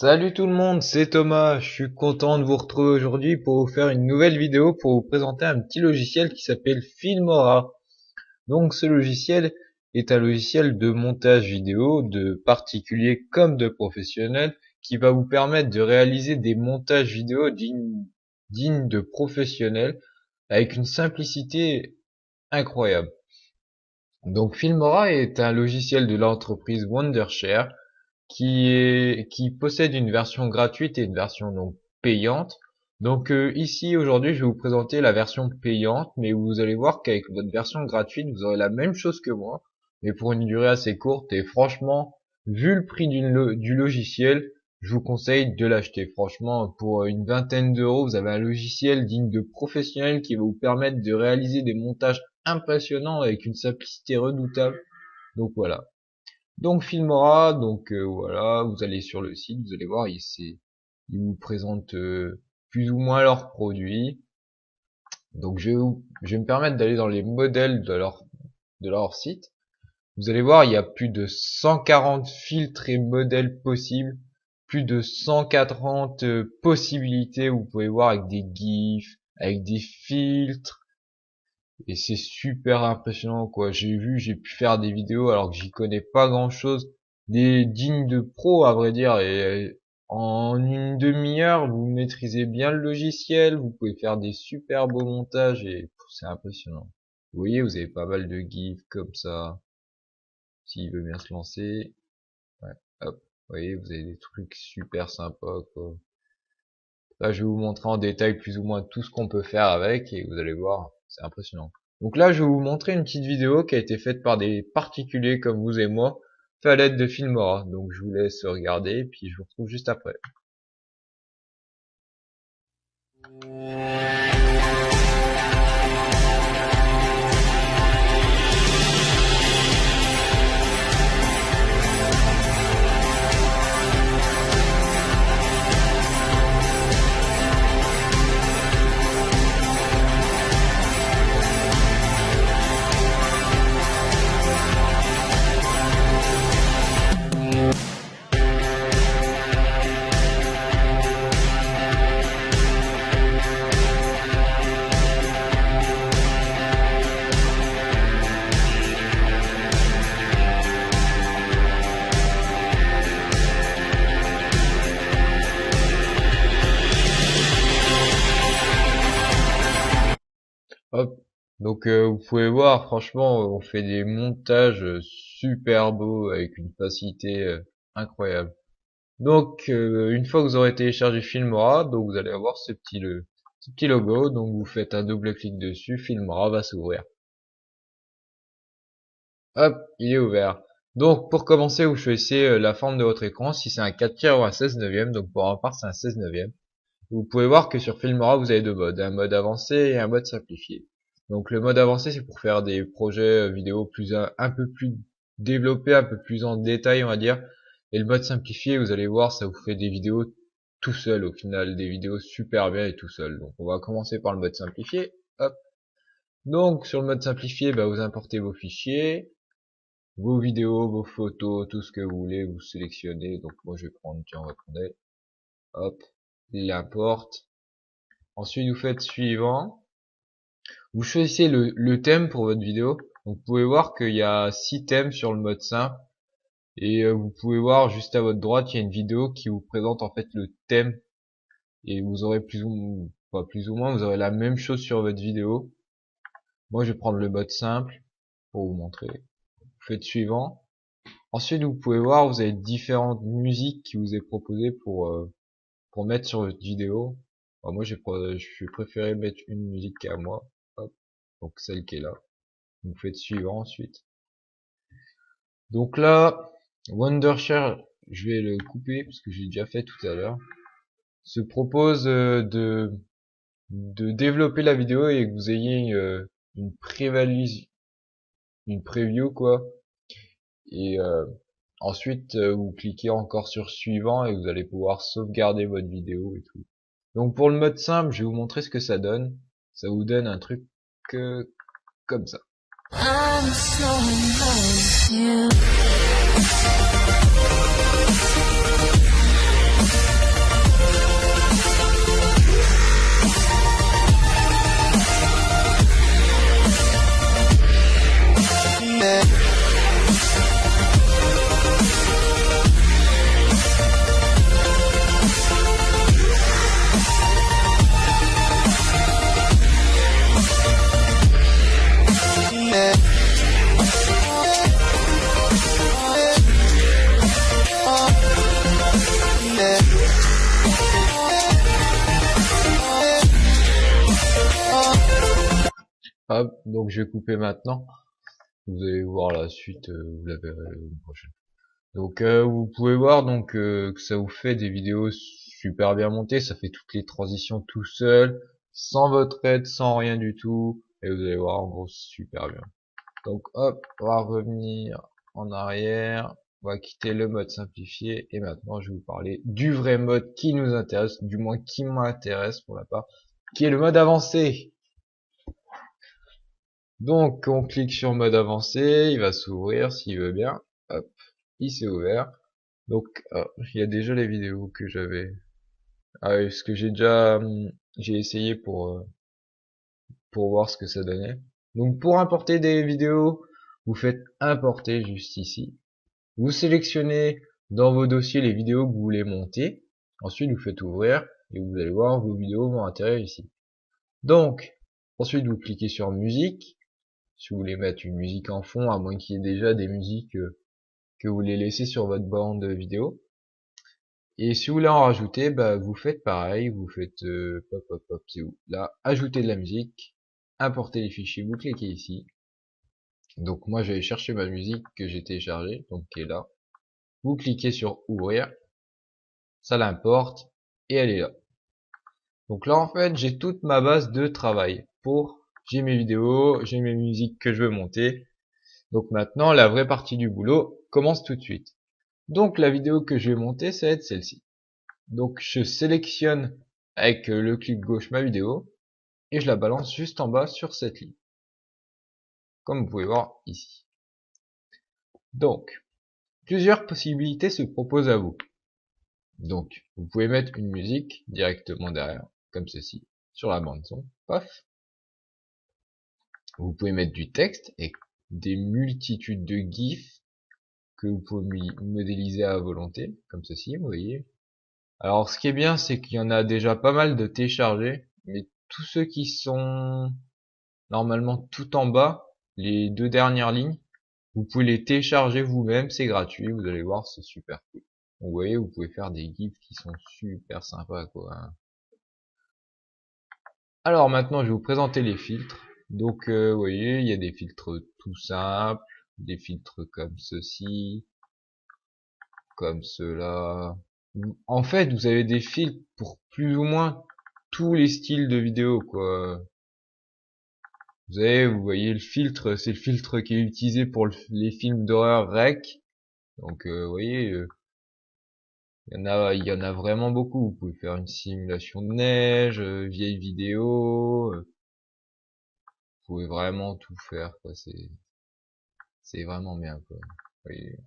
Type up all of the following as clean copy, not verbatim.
Salut tout le monde, c'est Thomas. Je suis content de vous retrouver aujourd'hui pour vous faire une nouvelle vidéo pour vous présenter un petit logiciel qui s'appelle Filmora. Donc ce logiciel est un logiciel de montage vidéo de particuliers comme de professionnels qui va vous permettre de réaliser des montages vidéo dignes de professionnels avec une simplicité incroyable. Donc Filmora est un logiciel de l'entreprise Wondershare qui possède une version gratuite et une version donc payante. Donc ici aujourd'hui je vais vous présenter la version payante, mais vous allez voir qu'avec votre version gratuite vous aurez la même chose que moi, mais pour une durée assez courte. Et franchement, vu le prix du logiciel, je vous conseille de l'acheter. Franchement, pour une vingtaine d'euros, vous avez un logiciel digne de professionnel qui va vous permettre de réaliser des montages impressionnants avec une simplicité redoutable. Donc voilà. Donc Filmora, voilà, vous allez sur le site, vous allez voir, ils vous présentent plus ou moins leurs produits. Donc je vais me permettre d'aller dans les modèles de leur site. Vous allez voir, il y a plus de 140 filtres et modèles possibles, plus de 140 possibilités, vous pouvez voir avec des GIFs, avec des filtres. Et c'est super impressionnant, quoi. J'ai pu faire des vidéos alors que j'y connais pas grand chose, des dignes de pro à vrai dire, et en une demi-heure vous maîtrisez bien le logiciel, vous pouvez faire des super beaux montages et c'est impressionnant. Vous voyez, vous avez pas mal de gifs comme ça, s'il veut bien se lancer. Ouais, hop, vous voyez, vous avez des trucs super sympas, quoi. Là, je vais vous montrer en détail plus ou moins tout ce qu'on peut faire avec et vous allez voir, c'est impressionnant. Donc là, je vais vous montrer une petite vidéo qui a été faite par des particuliers comme vous et moi, fait à l'aide de Filmora. Donc je vous laisse regarder, puis je vous retrouve juste après. Hop. Donc vous pouvez voir, franchement, on fait des montages super beaux avec une facilité incroyable. Donc une fois que vous aurez téléchargé Filmora, donc vous allez avoir ce petit logo. Donc vous faites un double clic dessus, Filmora va s'ouvrir. Hop, il est ouvert. Donc pour commencer, vous choisissez la forme de votre écran, si c'est un 4 tiers ou un 16 neuvième. Donc pour ma part, c'est un 16 neuvième. Vous pouvez voir que sur Filmora, vous avez deux modes, un mode avancé et un mode simplifié. Donc le mode avancé, c'est pour faire des projets vidéo un peu plus développés, un peu plus en détail, on va dire. Et le mode simplifié, vous allez voir, ça vous fait des vidéos tout seul au final, des vidéos super bien et tout seul. Donc on va commencer par le mode simplifié. Hop. Donc sur le mode simplifié, bah, vous importez vos fichiers, vos vidéos, vos photos, tout ce que vous voulez, vous sélectionnez. Donc moi je vais prendre, tiens, on va prendre, hop, il l'importe. Ensuite vous faites suivant. Vous choisissez le thème pour votre vidéo. Donc vous pouvez voir qu'il y a 6 thèmes sur le mode simple. Et vous pouvez voir juste à votre droite, il y a une vidéo qui vous présente en fait le thème. Et vous aurez plus ou moins, vous aurez la même chose sur votre vidéo. Moi je vais prendre le mode simple pour vous montrer. Vous faites suivant. Ensuite vous pouvez voir, vous avez différentes musiques qui vous est proposées pour mettre sur votre vidéo. Alors moi je vais préférer mettre une musique à moi. Hop. Donc celle qui est là. Vous faites suivant ensuite. Donc là, Wondershare, je vais le couper parce que j'ai déjà fait tout à l'heure, se propose de développer la vidéo et que vous ayez une une preview quoi. Et ensuite vous cliquez encore sur suivant et vous allez pouvoir sauvegarder votre vidéo et tout. Donc pour le mode simple, je vais vous montrer ce que ça donne. Ça vous donne un truc comme ça. I'm so in love with you. Hop, donc je vais couper maintenant. Vous allez voir la suite, vous la verrez une prochaine. Donc vous pouvez voir donc que ça vous fait des vidéos super bien montées, ça fait toutes les transitions tout seul, sans votre aide, sans rien du tout, et vous allez voir en gros super bien. Donc hop, on va revenir en arrière, on va quitter le mode simplifié, et maintenant je vais vous parler du vrai mode qui nous intéresse, du moins qui m'intéresse pour la part, qui est le mode avancé. Donc on clique sur mode avancé, il va s'ouvrir s'il veut bien. Hop, il s'est ouvert. Donc il y a déjà les vidéos que j'avais. Ah oui, ce que j'ai déjà j'ai essayé pour voir ce que ça donnait. Donc pour importer des vidéos, vous faites importer juste ici. Vous sélectionnez dans vos dossiers les vidéos que vous voulez monter. Ensuite vous faites ouvrir et vous allez voir vos vidéos vont atterrir ici. Donc ensuite vous cliquez sur musique. Si vous voulez mettre une musique en fond, à moins qu'il y ait déjà des musiques que vous voulez laisser sur votre bande vidéo. Et si vous voulez en rajouter, bah vous faites pareil, vous faites hop hop hop, c'est où? Là, ajouter de la musique, importer les fichiers, vous cliquez ici. Donc moi je vais chercher ma musique que j'ai téléchargée, donc qui est là. Vous cliquez sur ouvrir, ça l'importe et elle est là. Donc là en fait j'ai toute ma base de travail j'ai mes vidéos, j'ai mes musiques que je veux monter. Donc maintenant, la vraie partie du boulot commence tout de suite. Donc la vidéo que je vais monter, ça va être celle-ci. Donc je sélectionne avec le clic gauche ma vidéo et je la balance juste en bas sur cette ligne. Comme vous pouvez voir ici. Donc, plusieurs possibilités se proposent à vous. Donc, vous pouvez mettre une musique directement derrière, comme ceci, sur la bande son. Paf. Vous pouvez mettre du texte et des multitudes de gifs que vous pouvez modéliser à volonté, comme ceci, vous voyez. Alors, ce qui est bien, c'est qu'il y en a déjà pas mal de téléchargés, mais tous ceux qui sont normalement tout en bas, les deux dernières lignes, vous pouvez les télécharger vous-même, c'est gratuit, vous allez voir, c'est super cool. Donc, vous voyez, vous pouvez faire des gifs qui sont super sympas, quoi. Alors, maintenant, je vais vous présenter les filtres. Donc, vous voyez, il y a des filtres tout simples, des filtres comme ceci, comme cela. En fait, vous avez des filtres pour plus ou moins tous les styles de vidéos, quoi. Vous voyez le filtre, c'est le filtre qui est utilisé pour les films d'horreur rec. Donc, vous voyez, il y en a vraiment beaucoup. Vous pouvez faire une simulation de neige, vieille vidéo. Vous pouvez vraiment tout faire, quoi. C'est vraiment bien, quoi. Vous voyez.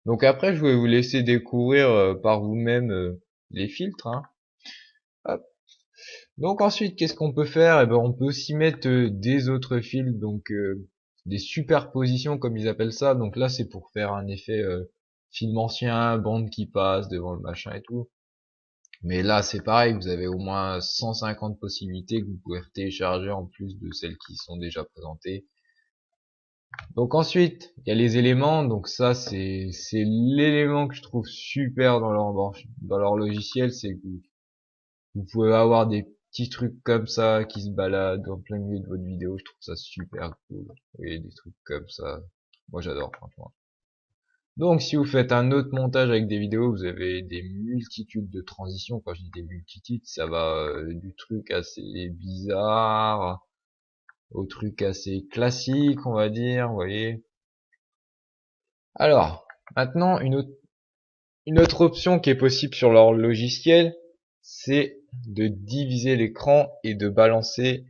Donc après, je vais vous laisser découvrir par vous-même les filtres, hein. Hop. Donc ensuite, qu'est-ce qu'on peut faire? Eh ben, on peut aussi mettre des autres filtres, donc des superpositions comme ils appellent ça. Donc là, c'est pour faire un effet film ancien, bande qui passe devant le machin et tout. Mais là, c'est pareil, vous avez au moins 150 possibilités que vous pouvez télécharger en plus de celles qui sont déjà présentées. Donc ensuite, il y a les éléments. Donc ça, c'est l'élément que je trouve super dans leur logiciel, c'est que vous pouvez avoir des petits trucs comme ça qui se baladent en plein milieu de votre vidéo. Je trouve ça super cool. Et des trucs comme ça. Moi, j'adore, franchement. Donc, si vous faites un autre montage avec des vidéos, vous avez des multitudes de transitions. Quand je dis des multitudes, ça va du truc assez bizarre au truc assez classique, on va dire, vous voyez. Alors, maintenant, une autre option qui est possible sur leur logiciel, c'est de diviser l'écran et de balancer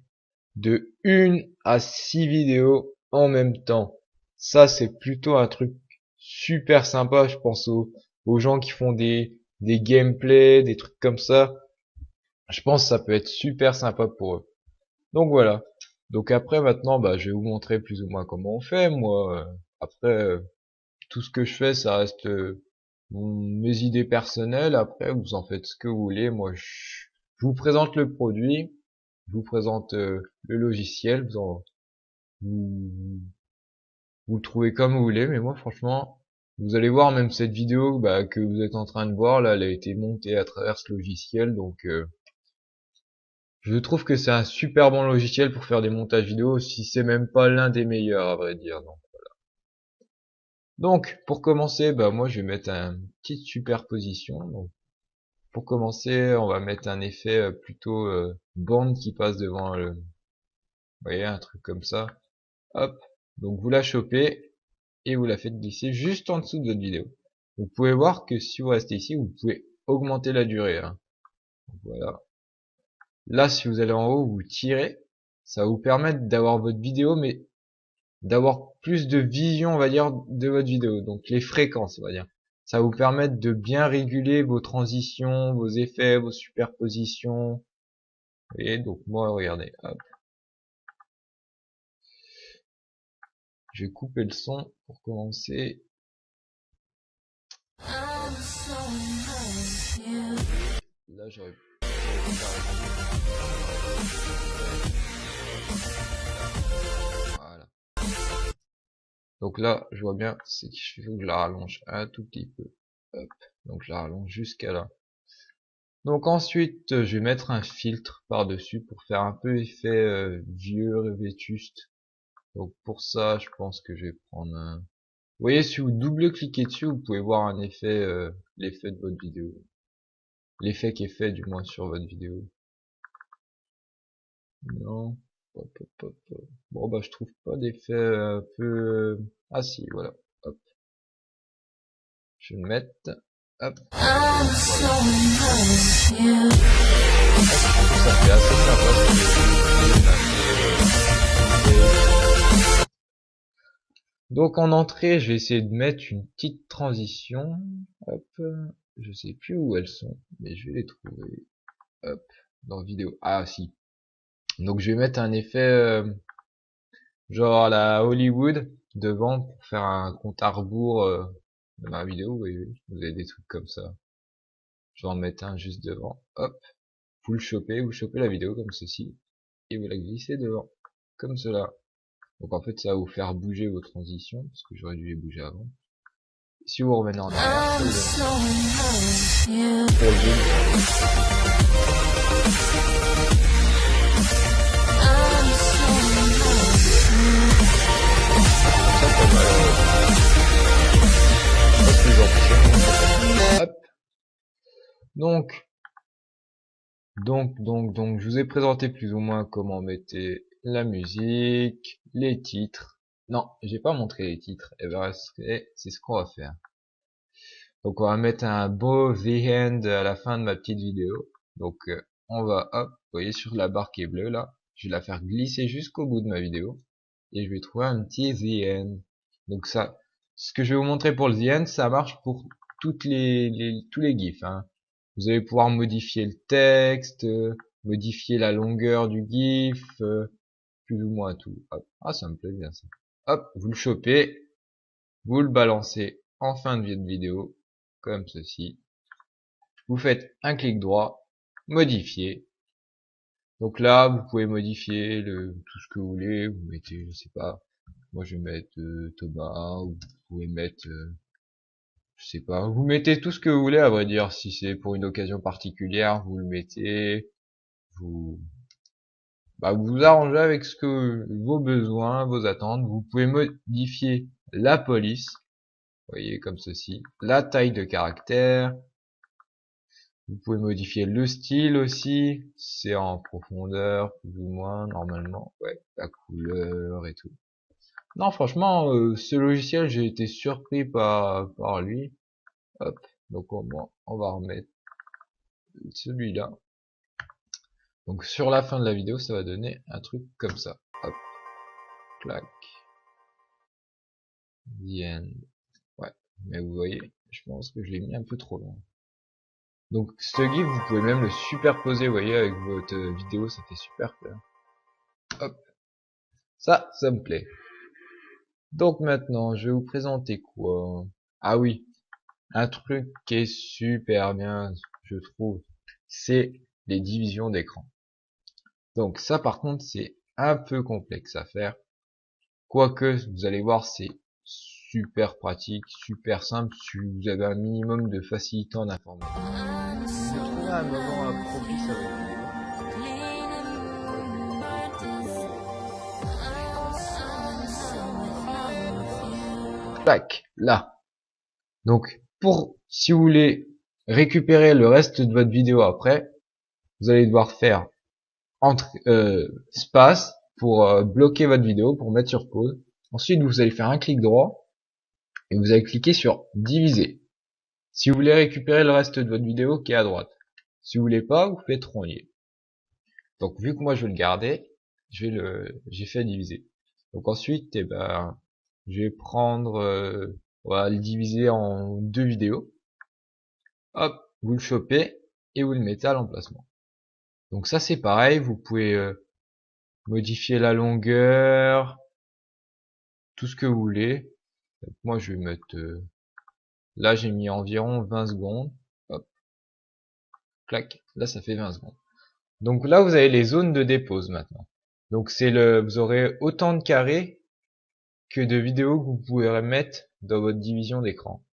de 1 à 6 vidéos en même temps. Ça, c'est plutôt un truc super sympa, je pense aux gens qui font des gameplays, des trucs comme ça. Je pense que ça peut être super sympa pour eux. Donc voilà. Donc après, maintenant, bah, je vais vous montrer plus ou moins comment on fait. Moi, après, tout ce que je fais, ça reste mes idées personnelles. Après, vous en faites ce que vous voulez. Moi, je vous présente le produit, je vous présente le logiciel. Vous, vous le trouvez comme vous voulez. Mais moi, franchement, vous allez voir même cette vidéo bah, que vous êtes en train de voir là, elle a été montée à travers ce logiciel. Donc, Je trouve que c'est un super bon logiciel pour faire des montages vidéo, si c'est même pas l'un des meilleurs à vrai dire. Donc pour commencer, bah moi je vais mettre une petite superposition. Donc, pour commencer, on va mettre un effet plutôt bande qui passe devant le, vous voyez, un truc comme ça. Hop. Donc vous la chopez et vous la faites glisser juste en dessous de votre vidéo. Vous pouvez voir que si vous restez ici, vous pouvez augmenter la durée. Hein. Donc, voilà. Là, si vous allez en haut, vous tirez. Ça va vous permettre d'avoir votre vidéo, mais d'avoir plus de vision, on va dire, de votre vidéo. Donc les fréquences, on va dire. Ça va vous permettre de bien réguler vos transitions, vos effets, vos superpositions. Et donc moi, regardez, hop. Je vais couper le son pour commencer. Là, j'aurais voilà. Donc là, je vois bien, c'est qu'il faut que je la rallonge un tout petit peu. Hop. Donc je la rallonge jusqu'à là. Donc ensuite, je vais mettre un filtre par-dessus pour faire un peu effet vieux, vétuste. Donc pour ça, je pense que je vais prendre un... Vous voyez, si vous double-cliquez dessus, vous pouvez voir un effet, l'effet de votre vidéo. L'effet qui est fait du moins sur votre vidéo. Non. Hop, hop, hop, hop. Bon bah je trouve pas d'effet un peu... Ah si, voilà. Hop. Je vais le mettre. Hop. Voilà. Ça fait assez sympa. Donc en entrée, je vais essayer de mettre une petite transition. Hop. Je sais plus où elles sont, mais je vais les trouver. Hop. Dans vidéo. Ah si. Donc je vais mettre un effet genre à la Hollywood devant pour faire un compte à rebours de ma vidéo. Vous voyez, vous avez des trucs comme ça. Je vais en mettre un juste devant. Hop. Vous chopez la vidéo comme ceci et vous la glissez devant. Comme cela. Donc en fait ça va vous faire bouger vos transitions parce que j'aurais dû les bouger avant. Si vous revenez en arrière, pour le hop. Donc, je vous ai présenté plus ou moins comment mettre la musique, les titres. Non, j'ai pas montré les titres. Et ben, c'est ce qu'on va faire. Donc, on va mettre un beau The End à la fin de ma petite vidéo. Donc, on va, hop, vous voyez sur la barre qui est bleue là, je vais la faire glisser jusqu'au bout de ma vidéo. Et je vais trouver un petit The End. Donc ça, ce que je vais vous montrer pour le The End, ça marche pour tous les GIFs. Hein. Vous allez pouvoir modifier le texte, modifier la longueur du GIF, plus ou moins tout. Hop. Ah, ça me plaît bien ça. Hop, vous le chopez, vous le balancez en fin de vidéo, comme ceci. Vous faites un clic droit, modifier. Donc là, vous pouvez modifier tout ce que vous voulez. Vous mettez, je sais pas, moi je vais mettre Thomas, ou vous pouvez mettre, je sais pas, vous mettez tout ce que vous voulez à vrai dire. Si c'est pour une occasion particulière, vous le mettez. Vous, vous arrangez avec ce que vos besoins, vos attentes. Vous pouvez modifier la police, vous voyez comme ceci, la taille de caractère. Vous pouvez modifier le style aussi, c'est en profondeur plus ou moins normalement, ouais, la couleur et tout. Non, franchement, ce logiciel, j'ai été surpris par lui. Hop, donc on va remettre celui-là. Donc sur la fin de la vidéo, ça va donner un truc comme ça. Hop, clac, the end. Ouais, mais vous voyez, je pense que je l'ai mis un peu trop loin. Donc ce GIF, vous pouvez même le superposer, vous voyez, avec votre vidéo, ça fait super clair. Hop, ça me plaît. Donc maintenant, je vais vous présenter quoi? Ah oui, un truc qui est super bien, je trouve, c'est les divisions d'écran. Donc ça par contre, c'est un peu complexe à faire. Quoique, vous allez voir, c'est super pratique, super simple, si vous avez un minimum de facilité en informatique. Vous trouvez un moment propice à votre vidéo. Tac, là. Donc, si vous voulez récupérer le reste de votre vidéo après, vous allez devoir faire space pour bloquer votre vidéo, pour mettre sur pause. Ensuite, vous allez faire un clic droit et vous allez cliquer sur diviser. Si vous voulez récupérer le reste de votre vidéo qui est à droite. Si vous voulez pas, vous faites rogner. Donc, vu que moi je veux le garder, j'ai fait diviser. Donc ensuite, je vais prendre, on va le diviser en 2 vidéos. Hop, vous le chopez et vous le mettez à l'emplacement. Donc ça c'est pareil, vous pouvez modifier la longueur, tout ce que vous voulez. Donc, moi je vais mettre, là j'ai mis environ 20 secondes. Hop, clac, là ça fait 20 secondes. Donc là vous avez les zones de dépose maintenant. Donc vous aurez autant de carrés que de vidéos que vous pouvez mettre dans votre division d'écran.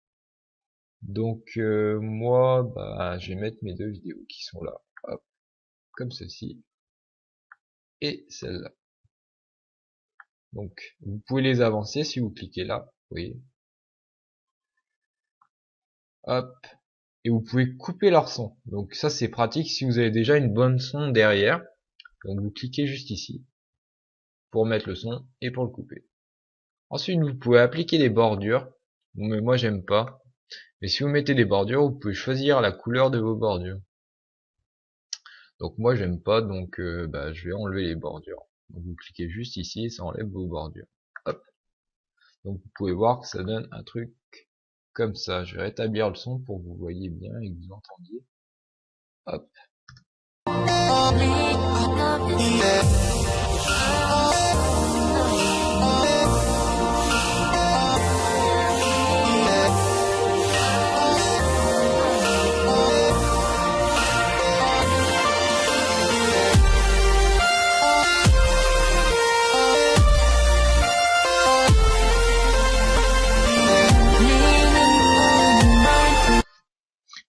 Donc moi, je vais mettre mes 2 vidéos qui sont là, hop, comme ceci, et celle-là. Donc vous pouvez les avancer si vous cliquez là, vous voyez. Hop, et vous pouvez couper leur son. Donc ça c'est pratique si vous avez déjà une bonne son derrière. Donc vous cliquez juste ici pour mettre le son et pour le couper. Ensuite vous pouvez appliquer des bordures, mais moi j'aime pas. Mais si vous mettez des bordures, vous pouvez choisir la couleur de vos bordures. Donc moi j'aime pas, donc je vais enlever les bordures. Donc vous cliquez juste ici et ça enlève vos bordures. Hop. Donc vous pouvez voir que ça donne un truc comme ça. Je vais rétablir le son pour que vous voyez bien et que vous entendiez. Hop.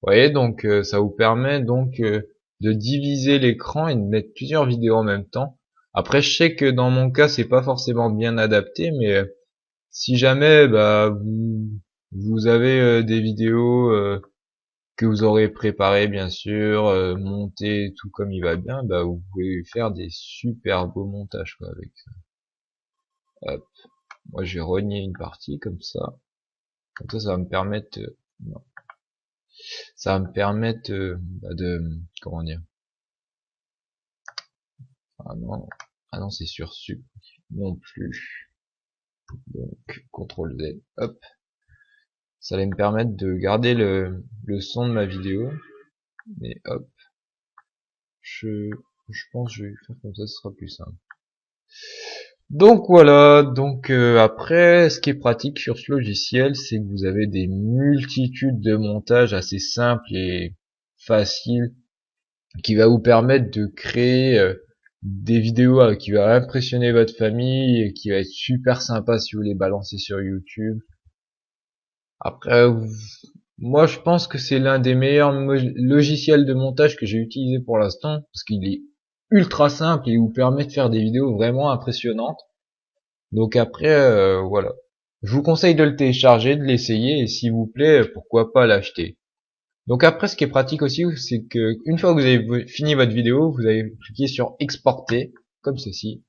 Vous voyez, donc ça vous permet donc de diviser l'écran et de mettre plusieurs vidéos en même temps. Après, je sais que dans mon cas, c'est pas forcément bien adapté, mais si jamais vous avez des vidéos que vous aurez préparées, bien sûr, montées tout comme il va bien, vous pouvez faire des super beaux montages quoi, avec ça. Hop. Moi, j'ai renié une partie comme ça. Comme ça va me permettre non. Ça va me permettre comment dire, ah non c'est sur sup non plus, donc CTRL Z, hop, ça va me permettre de garder le son de ma vidéo, mais hop, je pense que je vais faire comme ça, ce sera plus simple. Donc voilà, donc après ce qui est pratique sur ce logiciel, c'est que vous avez des multitudes de montages assez simples et faciles qui va vous permettre de créer des vidéos qui va impressionner votre famille et qui va être super sympa si vous les balancez sur YouTube. Après, moi je pense que c'est l'un des meilleurs logiciels de montage que j'ai utilisé pour l'instant parce qu'il est ultra simple et il vous permet de faire des vidéos vraiment impressionnantes. Donc après, voilà. Je vous conseille de le télécharger, de l'essayer et s'il vous plaît, pourquoi pas l'acheter. Donc après, ce qui est pratique aussi, c'est que une fois que vous avez fini votre vidéo, vous allez cliquer sur exporter, comme ceci.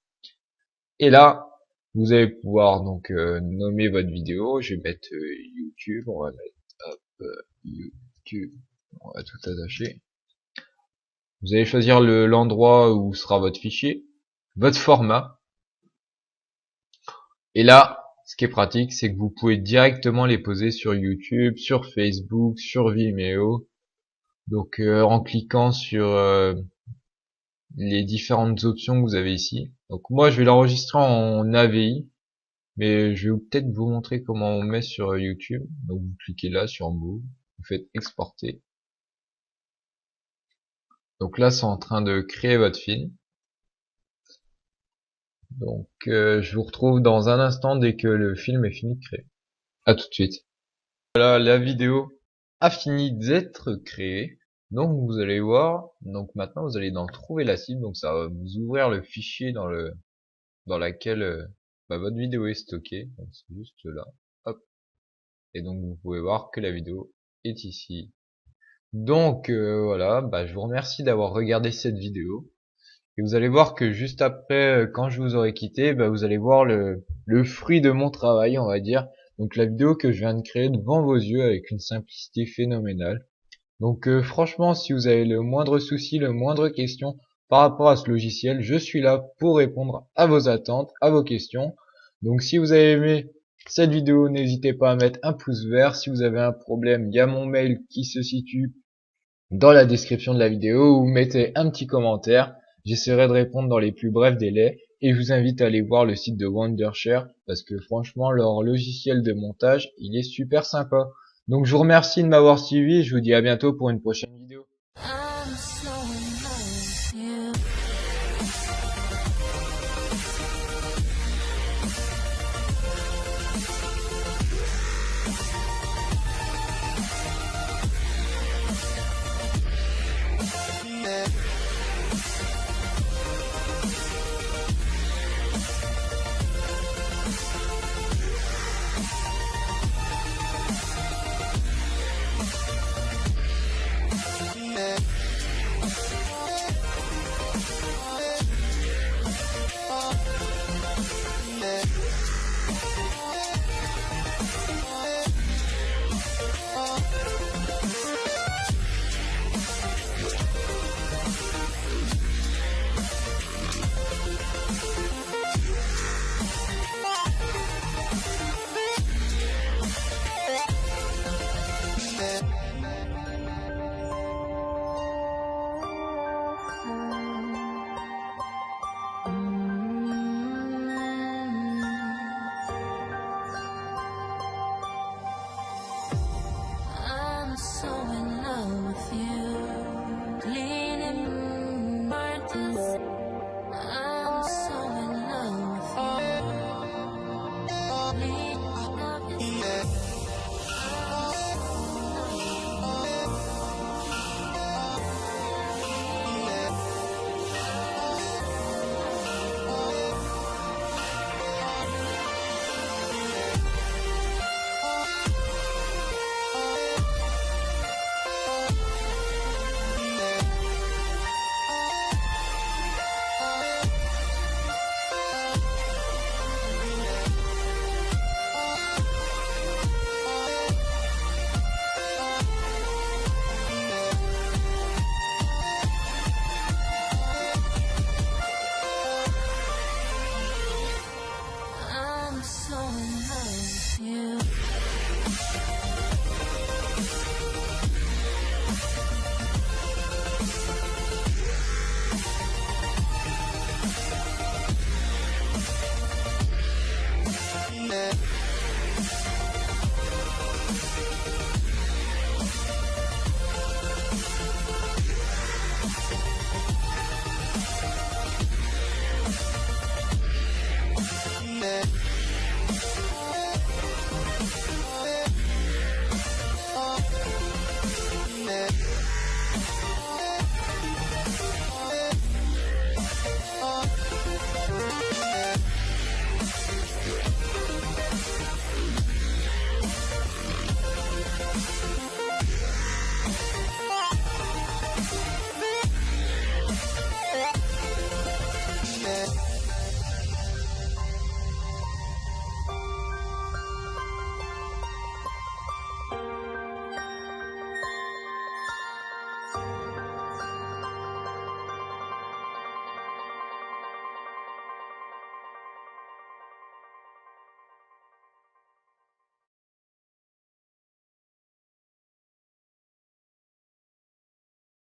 Et là, vous allez pouvoir donc nommer votre vidéo. Je vais mettre YouTube, on va mettre hop, YouTube, on va tout attacher. Vous allez choisir l'endroit où sera votre fichier, votre format. Et là, ce qui est pratique, c'est que vous pouvez directement les poser sur YouTube, sur Facebook, sur Vimeo. Donc en cliquant sur les différentes options que vous avez ici. Donc moi je vais l'enregistrer en AVI, mais je vais peut-être vous montrer comment on met sur YouTube. Donc vous cliquez là sur Move, vous faites exporter. Donc là c'est en train de créer votre film. Donc je vous retrouve dans un instant dès que le film est fini de créer. À tout de suite. Voilà, la vidéo a fini d'être créée. Donc vous allez voir, donc maintenant vous allez dans trouver la cible, donc ça va vous ouvrir le fichier dans laquelle votre vidéo est stockée. Donc c'est juste là. Hop. Et donc vous pouvez voir que la vidéo est ici. Donc voilà, je vous remercie d'avoir regardé cette vidéo. Et vous allez voir que juste après, quand je vous aurai quitté, vous allez voir le fruit de mon travail, on va dire. Donc la vidéo que je viens de créer devant vos yeux avec une simplicité phénoménale. Donc franchement, si vous avez le moindre souci, le moindre question par rapport à ce logiciel, je suis là pour répondre à vos attentes, à vos questions. Donc si vous avez aimé cette vidéo, n'hésitez pas à mettre un pouce vert. Si vous avez un problème, il y a mon mail qui se situe dans la description de la vidéo, ou mettez un petit commentaire. J'essaierai de répondre dans les plus brefs délais. Et je vous invite à aller voir le site de Wondershare parce que franchement leur logiciel de montage il est super sympa. Donc je vous remercie de m'avoir suivi et je vous dis à bientôt pour une prochaine vidéo.